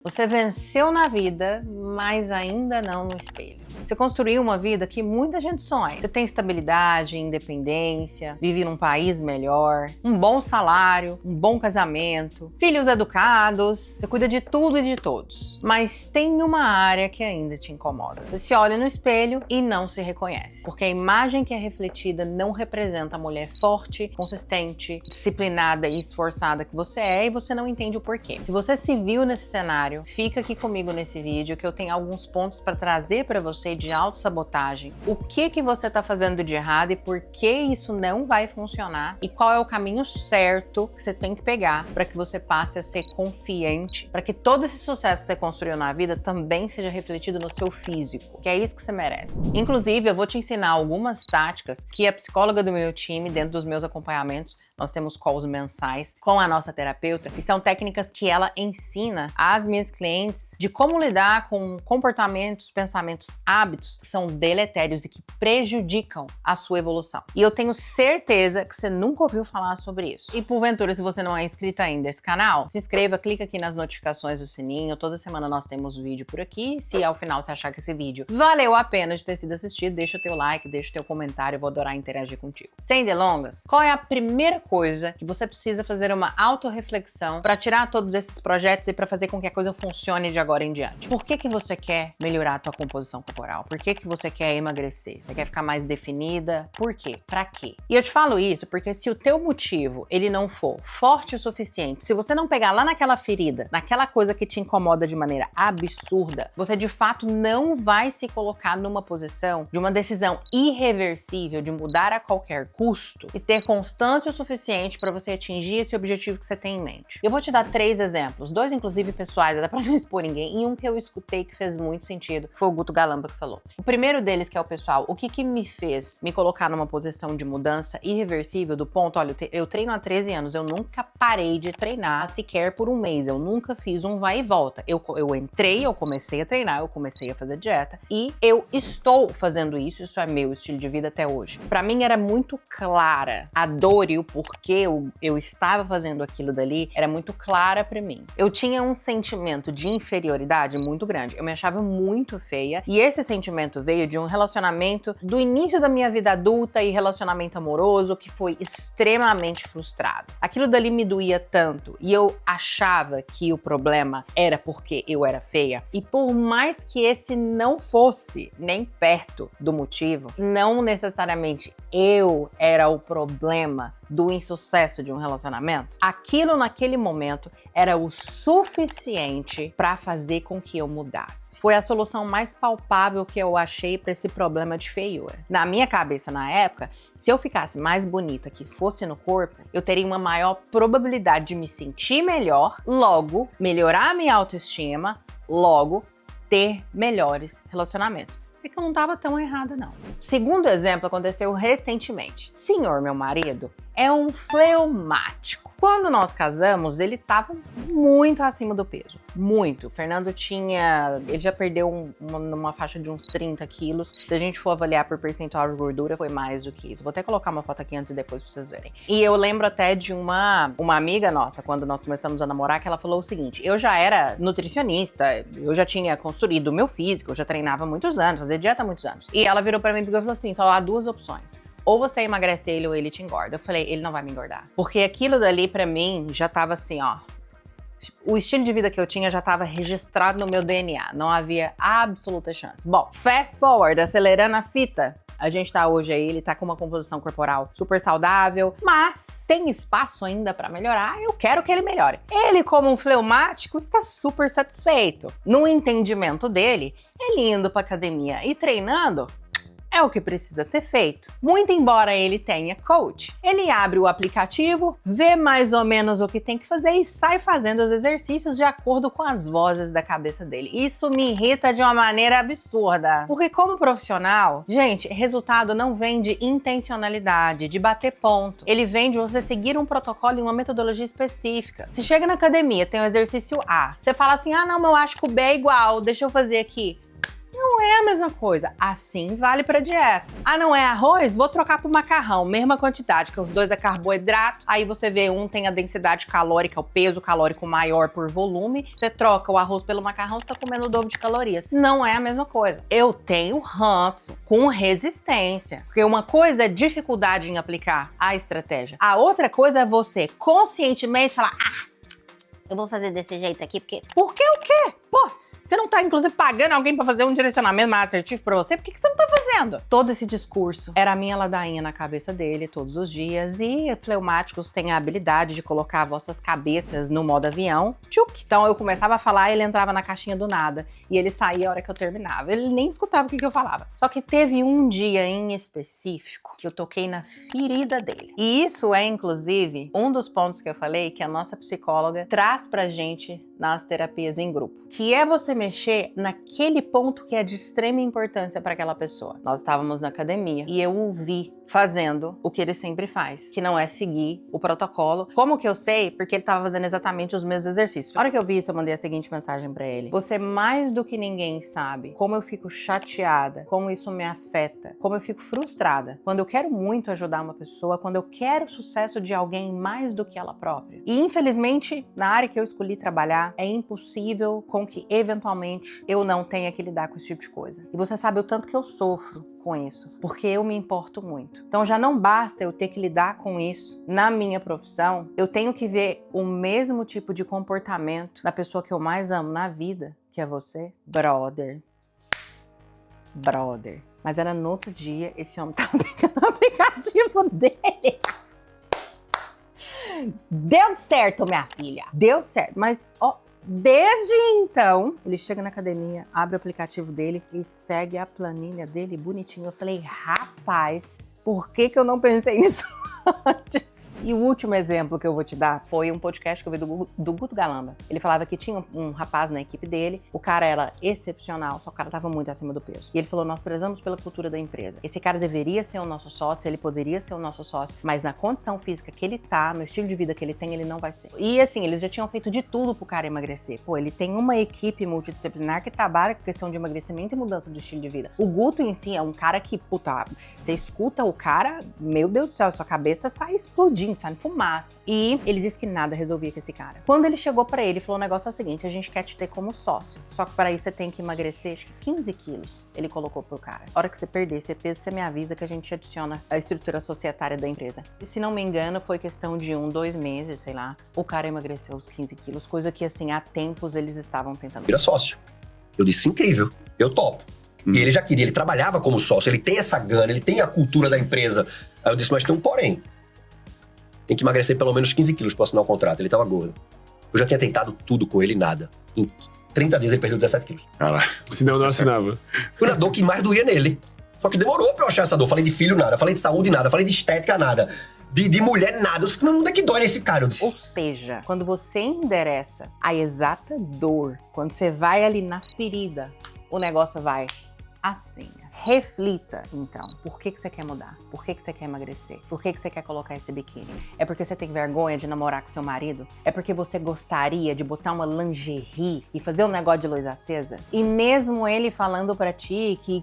Você venceu na vida, mas ainda não no espelho. Você construiu uma vida que muita gente sonha. Você tem estabilidade, independência, vive num país melhor, um bom salário, um bom casamento, filhos educados, você cuida de tudo e de todos. Mas tem uma área que ainda te incomoda. Você se olha no espelho e não se reconhece. Porque a imagem que é refletida não representa a mulher forte, consistente, disciplinada e esforçada que você é, e você não entende o porquê. Se você se viu nesse cenário, fica aqui comigo nesse vídeo que eu tenho alguns pontos para trazer para você de autossabotagem. O que você tá fazendo de errado e por que isso não vai funcionar e qual é o caminho certo que você tem que pegar para que você passe a ser confiante, para que todo esse sucesso que você construiu na vida também seja refletido no seu físico, que é isso que você merece. Inclusive, eu vou te ensinar algumas táticas que a psicóloga do meu time, dentro dos meus acompanhamentos, nós temos calls mensais com a nossa terapeuta, e são técnicas que ela ensina às minhas clientes de como lidar com comportamentos, pensamentos, hábitos que são deletérios e que prejudicam a sua evolução. E eu tenho certeza que você nunca ouviu falar sobre isso. E porventura, se você não é inscrito ainda nesse canal, se inscreva, clica aqui nas notificações do sininho. Toda semana nós temos vídeo por aqui. Se ao final você achar que esse vídeo valeu a pena de ter sido assistido, deixa o teu like, deixa o teu comentário, eu vou adorar interagir contigo. Sem delongas, qual é a primeira coisa que você precisa fazer uma autorreflexão para tirar todos esses projetos e para fazer com que a coisa funcione de agora em diante? Por que você quer melhorar a tua composição corporal? Por que você quer emagrecer? Você quer ficar mais definida? Por quê? Pra quê? E eu te falo isso porque se o teu motivo ele não for forte o suficiente, se você não pegar lá naquela ferida, naquela coisa que te incomoda de maneira absurda, você de fato não vai se colocar numa posição de uma decisão irreversível de mudar a qualquer custo e ter constância o suficiente para você atingir esse objetivo que você tem em mente. Eu vou te dar 3 exemplos, 2 inclusive pessoais, dá pra não expor ninguém, e um que eu escutei que fez muito sentido, foi o Guto Galamba que falou. O primeiro deles, que é o pessoal, o que me fez me colocar numa posição de mudança irreversível do ponto, olha, eu treino há 13 anos, eu nunca parei de treinar sequer por um mês, eu nunca fiz um vai e volta. Eu entrei, eu comecei a treinar, eu comecei a fazer dieta e eu estou fazendo isso é meu estilo de vida até hoje. Pra mim era muito clara a dor e o porquê eu estava fazendo aquilo dali, era muito clara pra mim. Eu tinha um sentimento de inferioridade muito grande, eu me achava muito feia e esse sentimento veio de um relacionamento do início da minha vida adulta e relacionamento amoroso que foi extremamente frustrado. Aquilo dali me doía tanto e eu achava que o problema era porque eu era feia e por mais que esse não fosse nem perto do motivo, não necessariamente eu era o problema do insucesso de um relacionamento, aquilo naquele momento era o suficiente para fazer com que eu mudasse. Foi a solução mais palpável que eu achei para esse problema de feiura. Na minha cabeça, na época, se eu ficasse mais bonita que fosse no corpo, eu teria uma maior probabilidade de me sentir melhor, logo melhorar a minha autoestima, logo ter melhores relacionamentos. É que eu não estava tão errada, não. Segundo exemplo aconteceu recentemente. Senhor, meu marido, é um fleumático. Quando nós casamos, ele estava muito acima do peso. Muito. O Fernando ele já perdeu uma faixa de uns 30 quilos. Se a gente for avaliar por percentual de gordura, foi mais do que isso. Vou até colocar uma foto aqui antes e depois pra vocês verem. E eu lembro até de uma amiga nossa, quando nós começamos a namorar, que ela falou o seguinte: eu já era nutricionista, eu já tinha construído o meu físico, eu já treinava há muitos anos, fazia dieta há muitos anos. E ela virou pra mim e falou assim: só há 2 opções. Ou você emagrece ele ou ele te engorda. Eu falei, ele não vai me engordar. Porque aquilo dali pra mim já tava assim, ó. O estilo de vida que eu tinha já tava registrado no meu DNA. Não havia absoluta chance. Bom, fast forward, acelerando a fita. A gente tá hoje aí, ele tá com uma composição corporal super saudável, mas tem espaço ainda pra melhorar, eu quero que ele melhore. Ele, como um fleumático, está super satisfeito. No entendimento dele, ele indo pra academia e treinando, é o que precisa ser feito. Muito embora ele tenha coach, ele abre o aplicativo, vê mais ou menos o que tem que fazer e sai fazendo os exercícios de acordo com as vozes da cabeça dele. Isso me irrita de uma maneira absurda. Porque como profissional, gente, resultado não vem de intencionalidade, de bater ponto. Ele vem de você seguir um protocolo e uma metodologia específica. Se chega na academia, tem o exercício A, você fala assim, ah não, eu acho que o B é igual, deixa eu fazer aqui. Não Não é a mesma coisa. Assim vale pra dieta. Ah, não é arroz? Vou trocar pro macarrão. Mesma quantidade, que os dois é carboidrato. Aí você vê, um tem a densidade calórica, o peso calórico maior por volume. Você troca o arroz pelo macarrão, você tá comendo o dobro de calorias. Não é a mesma coisa. Eu tenho ranço com resistência. Porque uma coisa é dificuldade em aplicar a estratégia. A outra coisa é você conscientemente falar, eu vou fazer desse jeito aqui, porque... Por que o quê? Pô, você não tá, inclusive, pagando alguém pra fazer um direcionamento mais assertivo pra você? Por que você não tá fazendo? Todo esse discurso era a minha ladainha na cabeça dele todos os dias. E fleumáticos têm a habilidade de colocar vossas cabeças no modo avião. Tchuk! Então eu começava a falar e ele entrava na caixinha do nada. E ele saía a hora que eu terminava. Ele nem escutava o que eu falava. Só que teve um dia em específico que eu toquei na ferida dele. E isso é, inclusive, um dos pontos que eu falei que a nossa psicóloga traz pra gente nas terapias em grupo. Que é você mexer naquele ponto que é de extrema importância para aquela pessoa. Nós estávamos na academia e eu o vi fazendo o que ele sempre faz, que não é seguir o protocolo. Como que eu sei? Porque ele estava fazendo exatamente os mesmos exercícios. Na hora que eu vi isso, eu mandei a seguinte mensagem para ele. Você mais do que ninguém sabe como eu fico chateada, como isso me afeta, como eu fico frustrada quando eu quero muito ajudar uma pessoa, quando eu quero o sucesso de alguém mais do que ela própria. E infelizmente, na área que eu escolhi trabalhar, é impossível com que eventualmente eu não tenha que lidar com esse tipo de coisa. E você sabe o tanto que eu sofro com isso, porque eu me importo muito. Então já não basta eu ter que lidar com isso na minha profissão, eu tenho que ver o mesmo tipo de comportamento da pessoa que eu mais amo na vida, que é você, brother. Mas era no outro dia, esse homem tava pegando o aplicativo dele. Deu certo, minha filha. Deu certo. Mas, ó, desde então, ele chega na academia, abre o aplicativo dele e segue a planilha dele bonitinho. Eu falei, rapaz, por que eu não pensei nisso antes? E o último exemplo que eu vou te dar foi um podcast que eu vi do Guto Galamba. Ele falava que tinha um rapaz na equipe dele, o cara era excepcional, só que o cara tava muito acima do peso. E ele falou, nós prezamos pela cultura da empresa. Esse cara deveria ser o nosso sócio, ele poderia ser o nosso sócio, mas na condição física que ele tá, no estilo de vida que ele tem, ele não vai ser. E assim, eles já tinham feito de tudo pro cara emagrecer. Pô, ele tem uma equipe multidisciplinar que trabalha com questão de emagrecimento e mudança do estilo de vida. O Guto em si é um cara que, puta, você escuta o cara, meu Deus do céu, sua cabeça sai explodindo, sai fumaça. E ele disse que nada resolvia com esse cara. Quando ele chegou pra ele, falou, o negócio é o seguinte, a gente quer te ter como sócio, só que para isso você tem que emagrecer, acho que 15 quilos, ele colocou pro cara. A hora que você perder esse peso, você me avisa que a gente adiciona a estrutura societária da empresa. E se não me engano, foi questão de 1-2 meses, sei lá, o cara emagreceu os 15 quilos, coisa que assim, há tempos eles estavam tentando. Vira sócio. Eu disse, incrível, eu topo. E ele já queria, ele trabalhava como sócio, ele tem essa gana, ele tem a cultura da empresa. Aí eu disse, mas tem um porém. Tem que emagrecer pelo menos 15 quilos pra assinar o contrato. Ele tava gordo. Eu já tinha tentado tudo com ele, nada. Em 30 dias ele perdeu 17 quilos. Caralho, senão não assinava. Foi na dor que mais doía nele. Só que demorou pra eu achar essa dor. Falei de filho, nada. Falei de saúde, nada. Falei de estética, nada. De mulher, nada. Eu disse, não, onde é que dói nesse cara? Eu disse, Ou seja, quando você endereça a exata dor, quando você vai ali na ferida, o negócio vai assim. Reflita, então, por que você quer mudar? Por que você quer emagrecer? Por que você quer colocar esse biquíni? É porque você tem vergonha de namorar com seu marido? É porque você gostaria de botar uma lingerie e fazer um negócio de luz acesa? E mesmo ele falando pra ti que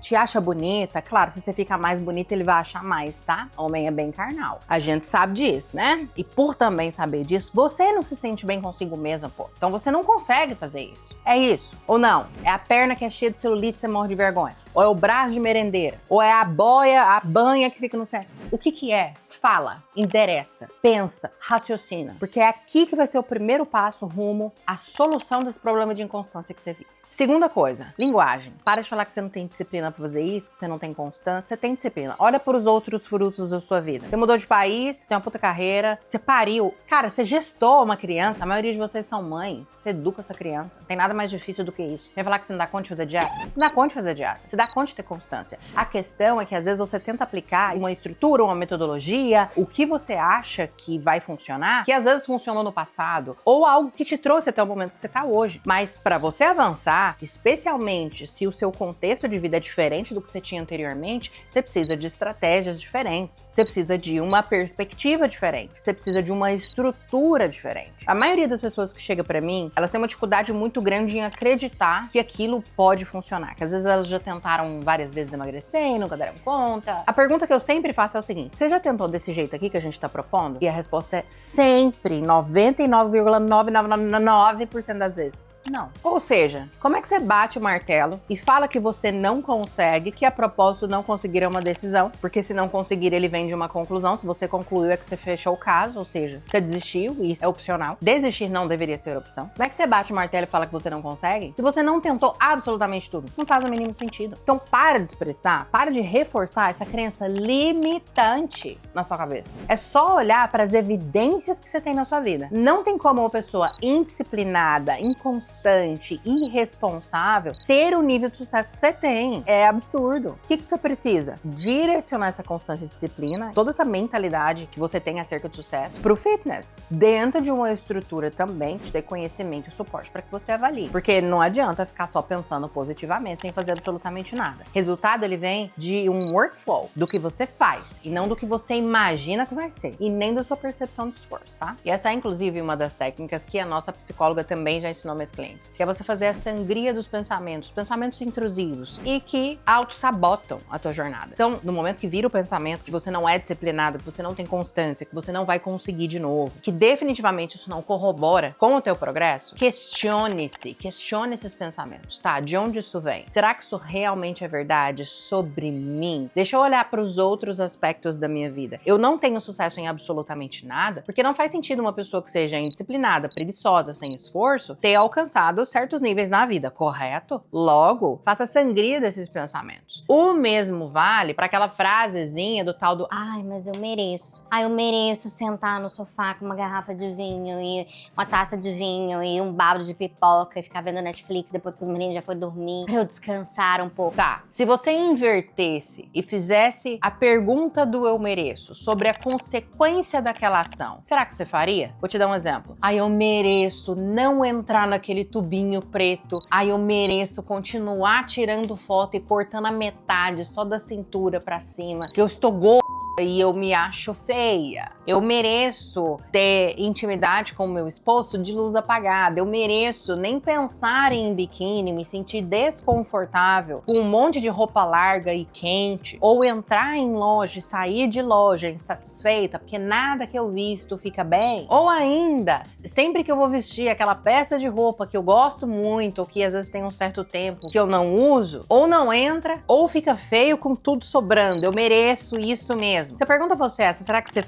te acha bonita, claro, se você ficar mais bonita, ele vai achar mais, tá? Homem é bem carnal. A gente sabe disso, né? E por também saber disso, você não se sente bem consigo mesma, pô. Então você não consegue fazer isso. É isso. Ou não? É a perna que é cheia de celulite e você morre de vergonha? Ou é o braço de merendeira? Ou é a boia, a banha que fica no centro? O que é? Fala, endereça, pensa, raciocina. Porque é aqui que vai ser o primeiro passo rumo à solução desse problema de inconstância que você vive. Segunda coisa, linguagem. Para de falar que você não tem disciplina pra fazer isso, que você não tem constância. Você tem disciplina. Olha para os outros frutos da sua vida. Você mudou de país, você tem uma puta carreira, você pariu. Cara, você gestou uma criança, a maioria de vocês são mães. Você educa essa criança. Não tem nada mais difícil do que isso. Vai falar que você não dá conta de fazer dieta? Você dá conta de fazer dieta. Você dá conta de ter constância. A questão é que às vezes você tenta aplicar uma estrutura por uma metodologia, o que você acha que vai funcionar, que às vezes funcionou no passado, ou algo que te trouxe até o momento que você tá hoje. Mas para você avançar, especialmente se o seu contexto de vida é diferente do que você tinha anteriormente, você precisa de estratégias diferentes. Você precisa de uma perspectiva diferente. Você precisa de uma estrutura diferente. A maioria das pessoas que chega para mim, elas têm uma dificuldade muito grande em acreditar que aquilo pode funcionar. Que às vezes elas já tentaram várias vezes emagrecer e nunca deram conta. A pergunta que eu sempre faço é o seguinte: você já tentou desse jeito aqui que a gente tá propondo? E a resposta é sempre, 99,9999% das vezes, não. Ou seja, como é que você bate o martelo e fala que você não consegue, que a propósito não conseguir é uma decisão, porque se não conseguir ele vem de uma conclusão, se você concluiu é que você fechou o caso, ou seja, você desistiu e isso é opcional. Desistir não deveria ser opção. Como é que você bate o martelo e fala que você não consegue? Se você não tentou absolutamente tudo, não faz o mínimo sentido. Então para de expressar, para de reforçar essa crença limitante na sua cabeça. É só olhar para as evidências que você tem na sua vida. Não tem como uma pessoa indisciplinada, inconstante, irresponsável, ter o nível de sucesso que você tem. É absurdo. O que você precisa? Direcionar essa constância e disciplina, toda essa mentalidade que você tem acerca do sucesso, pro fitness. Dentro de uma estrutura também que te dê conhecimento e suporte para que você avalie. Porque não adianta ficar só pensando positivamente sem fazer absolutamente nada. Resultado, ele vem de um workflow, do que você faz, e não do que você imagina que vai ser. E nem da sua percepção de esforço, tá? E essa é, inclusive, uma das técnicas que a nossa psicóloga também já ensinou meus clientes, que é você fazer a sangria dos pensamentos intrusivos e que auto-sabotam a tua jornada. Então, no momento que vira o pensamento que você não é disciplinado, que você não tem constância, que você não vai conseguir de novo, que definitivamente isso não corrobora com o teu progresso, questione esses pensamentos, tá? De onde isso vem? Será que isso realmente é verdade sobre mim? Deixa eu olhar para os outros aspectos da minha vida. Eu não tenho sucesso em absolutamente nada, porque não faz sentido uma pessoa que seja indisciplinada, preguiçosa, sem esforço, ter alcançado certos níveis na vida, correto? Logo, faça sangria desses pensamentos. O mesmo vale para aquela frasezinha do tal do ai, mas eu mereço. Ai, eu mereço sentar no sofá com uma garrafa de vinho e uma taça de vinho e um balde de pipoca e ficar vendo Netflix depois que os meninos já foram dormir pra eu descansar um pouco. Tá, se você invertesse e fizesse a pergunta do eu mereço sobre a consequência daquela ação, será que você faria? Vou te dar um exemplo. Ai, eu mereço não entrar naquele tubinho preto. Ai, eu mereço continuar tirando foto e cortando a metade só da cintura pra cima, que eu estou gorda e eu me acho feia. Eu mereço ter intimidade com o meu esposo de luz apagada. Eu mereço nem pensar em biquíni, me sentir desconfortável com um monte de roupa larga e quente, ou entrar em loja e sair de loja insatisfeita porque nada que eu visto fica bem. Ou ainda, sempre que eu vou vestir aquela peça de roupa que eu gosto muito, ou que às vezes tem um certo tempo que eu não uso, ou não entra, ou fica feio com tudo sobrando. Eu mereço isso mesmo. Se a pergunta fosse essa, será que você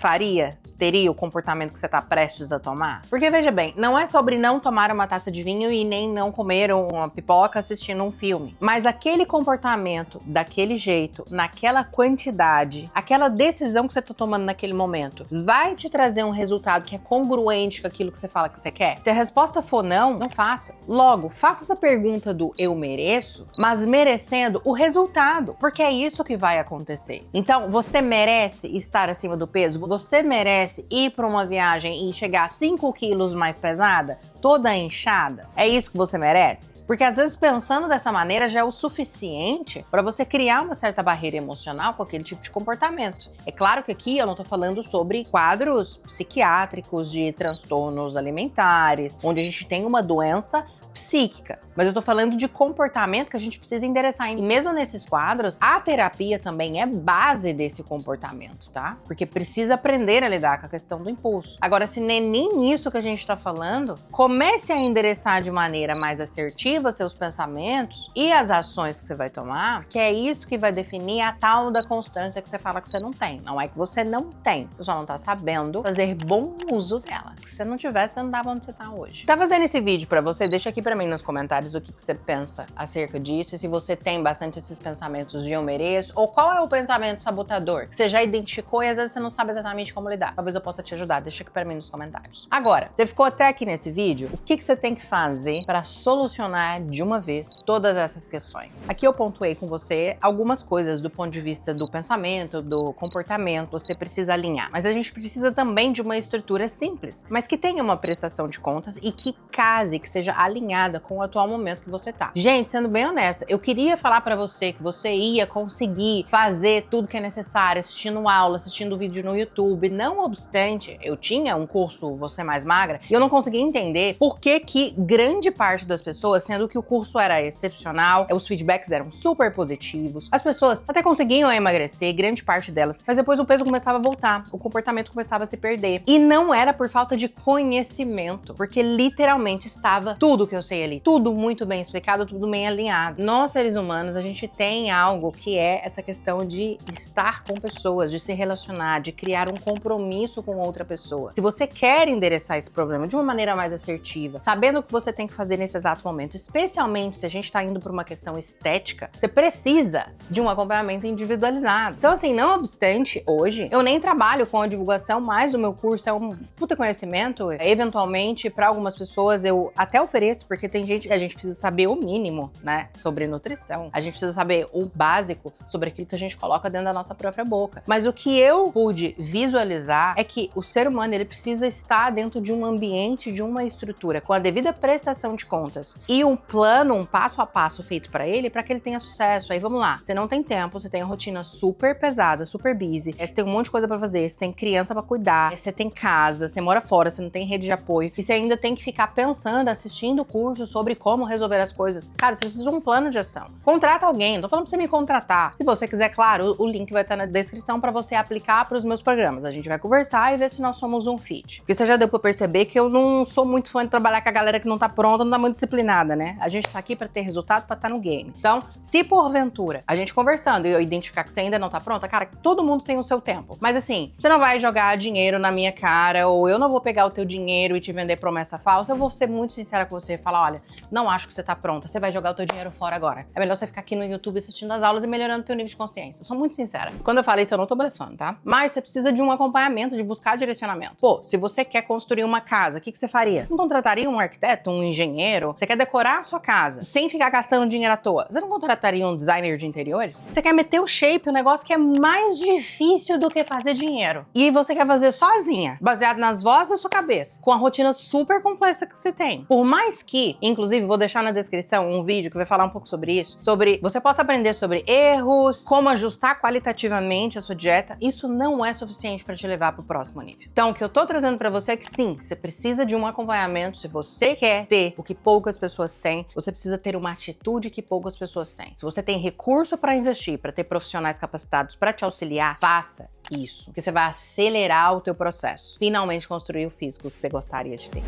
teria o comportamento que você está prestes a tomar? Porque veja bem, não é sobre não tomar uma taça de vinho e nem não comer uma pipoca assistindo um filme. Mas aquele comportamento, daquele jeito, naquela quantidade, aquela decisão que você está tomando naquele momento, vai te trazer um resultado que é congruente com aquilo que você fala que você quer? Se a resposta for não, não faça. Logo, faça essa pergunta do eu mereço, mas merecendo o resultado, porque é isso que vai acontecer. Então, você merece estar acima do peso? Você merece ir para uma viagem e chegar 5 quilos mais pesada, toda inchada? É isso que você merece? Porque às vezes pensando dessa maneira já é o suficiente para você criar uma certa barreira emocional com aquele tipo de comportamento. É claro que aqui eu não tô falando sobre quadros psiquiátricos de transtornos alimentares, onde a gente tem uma doença psíquica, mas eu tô falando de comportamento que a gente precisa endereçar. E mesmo nesses quadros, a terapia também é base desse comportamento, tá? Porque precisa aprender a lidar com a questão do impulso. Agora, se nem isso que a gente tá falando, comece a endereçar de maneira mais assertiva seus pensamentos e as ações que você vai tomar, que é isso que vai definir a tal da constância que você fala que você não tem. Não é que você não tem, você só não tá sabendo fazer bom uso dela. Se você não tivesse, você não dava onde você tá hoje. Tá fazendo esse vídeo pra você? Deixa aqui aqui pra mim nos comentários o que você pensa acerca disso, e se você tem bastante esses pensamentos de eu mereço, ou qual é o pensamento sabotador que você já identificou e às vezes você não sabe exatamente como lidar. Talvez eu possa te ajudar, deixa aqui pra mim nos comentários. Agora, você ficou até aqui nesse vídeo, o que você tem que fazer pra solucionar de uma vez todas essas questões? Aqui eu pontuei com você algumas coisas do ponto de vista do pensamento, do comportamento, você precisa alinhar. Mas a gente precisa também de uma estrutura simples, mas que tenha uma prestação de contas e que case, que seja alinhada com o atual momento que você tá. Gente, sendo bem honesta, eu queria falar pra você que você ia conseguir fazer tudo que é necessário, assistindo aula, assistindo vídeo no YouTube. Não obstante, eu tinha um curso Você Mais Magra e eu não conseguia entender por que grande parte das pessoas, sendo que o curso era excepcional, os feedbacks eram super positivos, as pessoas até conseguiam emagrecer, grande parte delas, mas depois o peso começava a voltar, o comportamento começava a se perder. E não era por falta de conhecimento, porque literalmente estava tudo que eu sei ali, tudo muito bem explicado, tudo bem alinhado. Nós, seres humanos, a gente tem algo que é essa questão de estar com pessoas, de se relacionar, de criar um compromisso com outra pessoa. Se você quer endereçar esse problema de uma maneira mais assertiva, sabendo o que você tem que fazer nesse exato momento, especialmente se a gente tá indo por uma questão estética, você precisa de um acompanhamento individualizado. Então, assim, não obstante, hoje, eu nem trabalho com a divulgação, mas o meu curso é um puta conhecimento. Eventualmente, para algumas pessoas, eu até ofereço, porque tem gente que a gente precisa saber o mínimo, né, sobre nutrição. A gente precisa saber o básico sobre aquilo que a gente coloca dentro da nossa própria boca. Mas o que eu pude visualizar é que o ser humano, ele precisa estar dentro de um ambiente, de uma estrutura, com a devida prestação de contas e um plano, um passo a passo feito para ele, para que ele tenha sucesso. Aí vamos lá, você não tem tempo, você tem uma rotina super pesada, super busy, você tem um monte de coisa para fazer, você tem criança para cuidar, você tem casa, você mora fora, você não tem rede de apoio, e você ainda tem que ficar pensando, assistindo curso sobre como resolver as coisas. Cara, você precisa de um plano de ação. Contrata alguém, não tô falando pra você me contratar. Se você quiser, claro, o link vai estar na descrição para você aplicar para os meus programas. A gente vai conversar e ver se nós somos um fit. Porque você já deu pra perceber que eu não sou muito fã de trabalhar com a galera que não tá pronta, não tá muito disciplinada, né? A gente tá aqui pra ter resultado, pra estar no game. Então, se porventura a gente conversando e eu identificar que você ainda não tá pronta, cara, todo mundo tem o seu tempo. Mas assim, você não vai jogar dinheiro na minha cara, ou eu não vou pegar o teu dinheiro e te vender promessa falsa. Eu vou ser muito sincera com você e falar, olha, não acho que você tá pronta, você vai jogar o teu dinheiro fora agora. É melhor você ficar aqui no YouTube assistindo as aulas e melhorando o teu nível de consciência. Eu sou muito sincera. Quando eu falei isso, eu não tô blefando, tá? Mas você precisa de um acompanhamento, de buscar direcionamento. Pô, se você quer construir uma casa, o que você faria? Você não contrataria um arquiteto, um engenheiro? Você quer decorar a sua casa sem ficar gastando dinheiro à toa? Você não contrataria um designer de interiores? Você quer meter o shape, o negócio que é mais difícil do que fazer dinheiro. E você quer fazer sozinha, baseado nas vozes da sua cabeça, com a rotina super complexa que você tem. Por mais que, inclusive, vou deixar na descrição um vídeo que vai falar um pouco sobre isso, sobre você possa aprender sobre erros, como ajustar qualitativamente a sua dieta, isso não é suficiente para te levar para o próximo nível. Então, o que eu tô trazendo para você é que sim, você precisa de um acompanhamento. Se você quer ter o que poucas pessoas têm, você precisa ter uma atitude que poucas pessoas têm. Se você tem recurso para investir, para ter profissionais capacitados para te auxiliar, faça isso, porque você vai acelerar o teu processo. Finalmente construir o físico que você gostaria de ter.